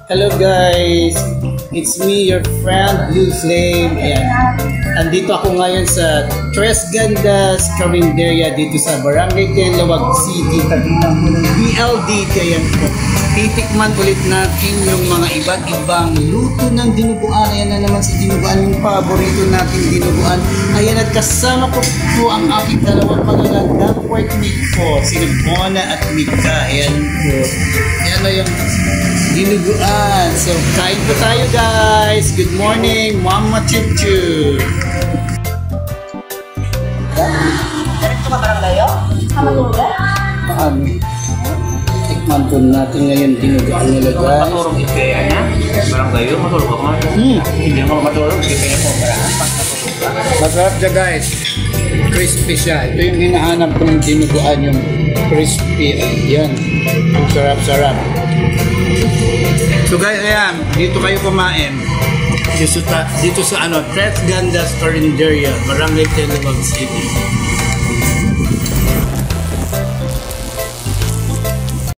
Hello guys, it's me, your friend Blue Flame. Ayan. Andito ako ngayon sa Tres Gandas Carinderia dito sa Barangay Tenlawag City, tabihan po ng BLD. Kaya po, titikman ulit natin yung mga iba't ibang luto ng dinuguan. Ayan na naman sa dinuguan, yung paborito natin dinuguan. Ayan, at kasama ko po ang aking dalawang magagandang workmate po, si Bona at Mika. Ayan po. Ayan na yung dinuguan. So, kain po tayo guys. Good morning, Mama Chuchu. Diretso ka parang layo? Kamatulog? Paano? Tikman po natin ngayon dinuguan nila guys. Matulog ikaya niya? Parang layo, matulog ako. Hindi ako matulog, ikaya mo. Masarap siya guys. Crispy siya. Ito yung hinahanap ko ng dinuguan, yung crispy. Ayan. Sarap-sarap. So guys, ayan, dito kayo kumain. Dito sa Tres Gandas Carinderia, Barangay Tenlawag City.